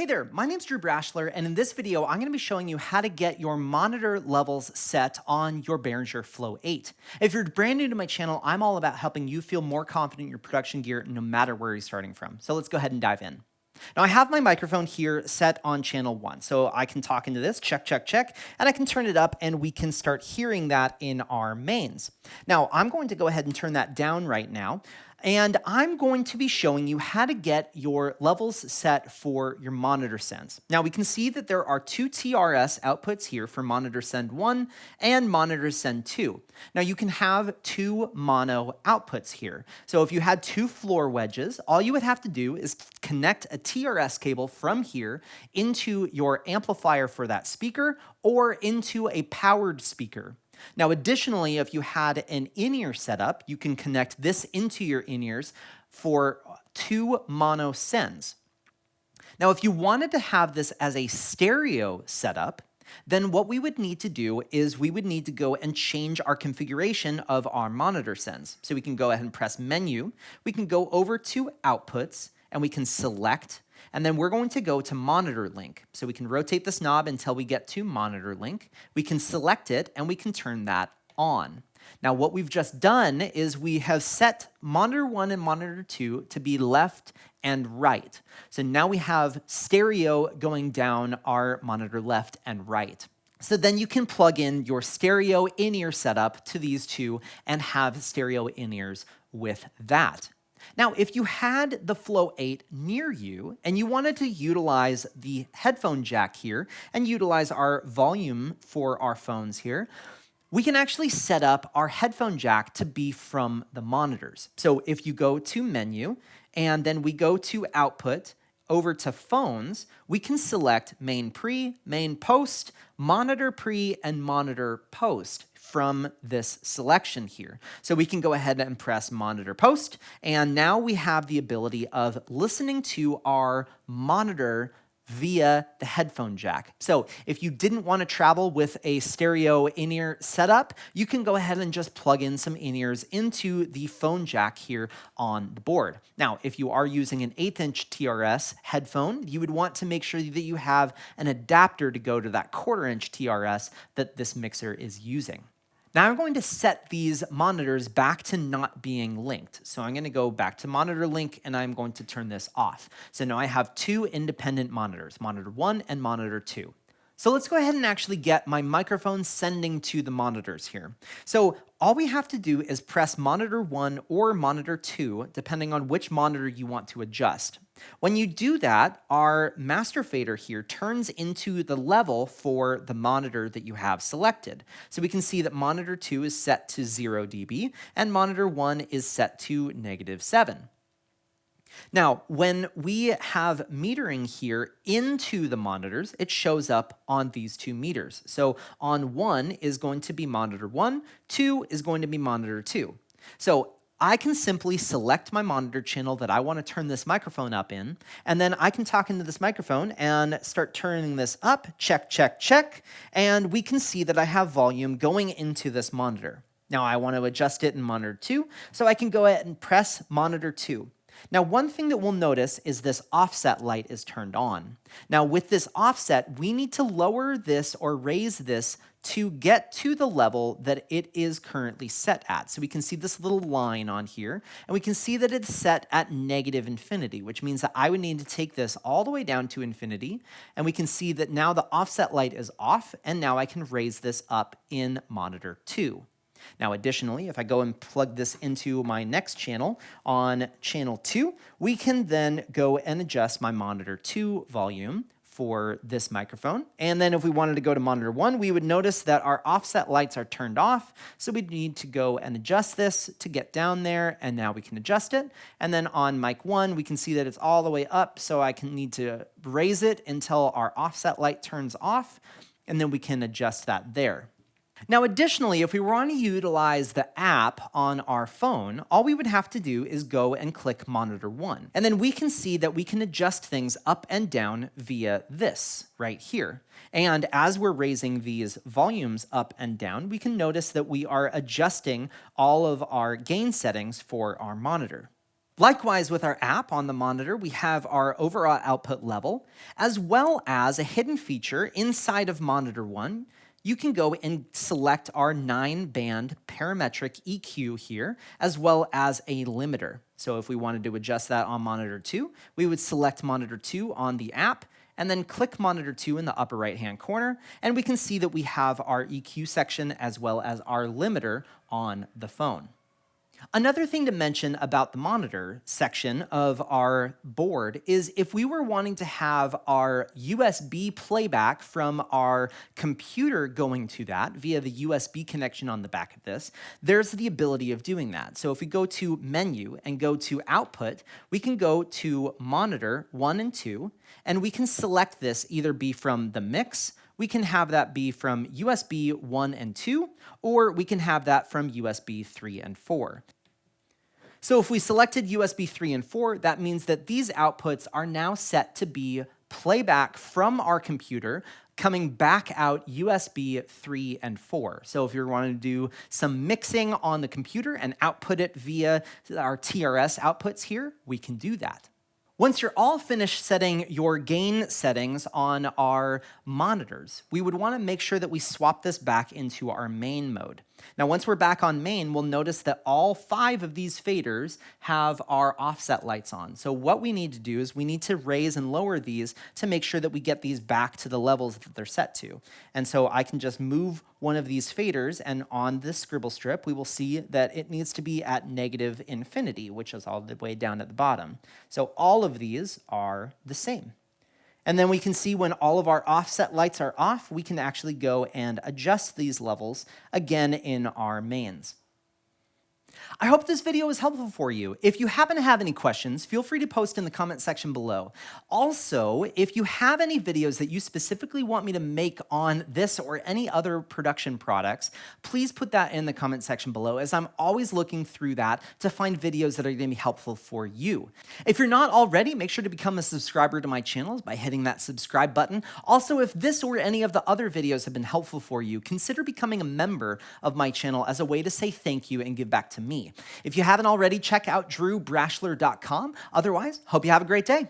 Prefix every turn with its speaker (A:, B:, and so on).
A: Hey there, my name's Drew Brashler, and in this video, I'm gonna be showing you how to get your monitor levels set on your Behringer Flow 8. If you're brand new to my channel, I'm all about helping you feel more confident in your production gear no matter where you're starting from. So let's go ahead and dive in. Now I have my microphone here set on channel 1, so I can talk into this, check, check, check, and I can turn it up and we can start hearing that in our mains. Now I'm going to go ahead and turn that down right now. And I'm going to be showing you how to get your levels set for your monitor sends. Now we can see that there are two TRS outputs here for monitor send 1 and monitor send 2. Now you can have two mono outputs here. So if you had two floor wedges, all you would have to do is connect a TRS cable from here into your amplifier for that speaker or into a powered speaker. Now, additionally, if you had an in-ear setup, you can connect this into your in-ears for two mono sends. Now, if you wanted to have this as a stereo setup, then what we would need to do is we would need to go and change our configuration of our monitor sends. So we can go ahead and press Menu, we can go over to Outputs, and we can select, and then we're going to go to Monitor Link. So we can rotate this knob until we get to Monitor Link. We can select it, and we can turn that on. Now what we've just done is we have set monitor 1 and monitor 2 to be left and right. So now we have stereo going down our monitor left and right. So then you can plug in your stereo in-ear setup to these two and have stereo in-ears with that. Now, if you had the Flow 8 near you and you wanted to utilize the headphone jack here and utilize our volume for our phones here, we can actually set up our headphone jack to be from the monitors. So if you go to Menu and then we go to Output, over to Phones, we can select Main Pre, Main Post, Monitor Pre, and Monitor Post from this selection here. So we can go ahead and press Monitor Post, and now we have the ability of listening to our monitor via the headphone jack. So if you didn't want to travel with a stereo in-ear setup, you can go ahead and just plug in some in-ears into the phone jack here on the board. Now, if you are using an 1/8" TRS headphone, you would want to make sure that you have an adapter to go to that 1/4" TRS that this mixer is using. Now I'm going to set these monitors back to not being linked. So I'm going to go back to monitor link and I'm going to turn this off. So now I have two independent monitors, monitor 1 and monitor 2. So let's go ahead and actually get my microphone sending to the monitors here. So all we have to do is press monitor 1 or monitor 2, depending on which monitor you want to adjust. When you do that, our master fader here turns into the level for the monitor that you have selected. So we can see that monitor 2 is set to 0 dB and monitor 1 is set to -7. Now, when we have metering here into the monitors, it shows up on these two meters. So on 1 is going to be monitor 1, 2 is going to be monitor 2. So I can simply select my monitor channel that I want to turn this microphone up in, and then I can talk into this microphone and start turning this up, check, check, check, and we can see that I have volume going into this monitor. Now I want to adjust it in monitor 2, so I can go ahead and press monitor 2. Now, one thing that we'll notice is this offset light is turned on. Now, with this offset, we need to lower this or raise this to get to the level that it is currently set at. So we can see this little line on here, and we can see that it's set at -infinity, which means that I would need to take this all the way down to infinity, and we can see that now the offset light is off, and now I can raise this up in monitor 2. Now, additionally, if I go and plug this into my next channel on channel 2, we can then go and adjust my monitor 2 volume for this microphone. And then if we wanted to go to monitor 1, we would notice that our offset lights are turned off. So we need to go and adjust this to get down there. And now we can adjust it. And then on mic 1, we can see that it's all the way up. So I can need to raise it until our offset light turns off. And then we can adjust that there. Now, additionally, if we want to utilize the app on our phone, all we would have to do is go and click monitor 1. And then we can see that we can adjust things up and down via this right here. And as we're raising these volumes up and down, we can notice that we are adjusting all of our gain settings for our monitor. Likewise, with our app on the monitor, we have our overall output level, as well as a hidden feature inside of Monitor 1. You can go and select our 9-band parametric EQ here, as well as a limiter. So if we wanted to adjust that on Monitor 2, we would select Monitor 2 on the app, and then click Monitor 2 in the upper right-hand corner, and we can see that we have our EQ section as well as our limiter on the phone. Another thing to mention about the monitor section of our board is if we were wanting to have our USB playback from our computer going to that via the USB connection on the back of this, there's the ability of doing that. So if we go to Menu and go to Output, we can go to Monitor 1 and 2, and we can select this either be from the mix, we can have that be from USB 1 and 2, or we can have that from USB 3 and 4. So if we selected USB 3 and 4, that means that these outputs are now set to be playback from our computer coming back out USB 3 and 4. So if you're wanting to do some mixing on the computer and output it via our TRS outputs here, we can do that. Once you're all finished setting your gain settings on our monitors, we would want to make sure that we swap this back into our main mode. Now, once we're back on main, we'll notice that all 5 of these faders have our offset lights on. So what we need to do is we need to raise and lower these to make sure that we get these back to the levels that they're set to. And so I can just move one of these faders, and on this scribble strip, we will see that it needs to be at -infinity, which is all the way down at the bottom. So all of these are the same. And then we can see when all of our offset lights are off, we can actually go and adjust these levels again in our mains. I hope this video was helpful for you. If you happen to have any questions, feel free to post in the comment section below. Also, if you have any videos that you specifically want me to make on this or any other production products, please put that in the comment section below, as I'm always looking through that to find videos that are going to be helpful for you. If you're not already, make sure to become a subscriber to my channel by hitting that subscribe button. Also, if this or any of the other videos have been helpful for you, consider becoming a member of my channel as a way to say thank you and give back to me. If you haven't already, check out drewbrashler.com. Otherwise, hope you have a great day.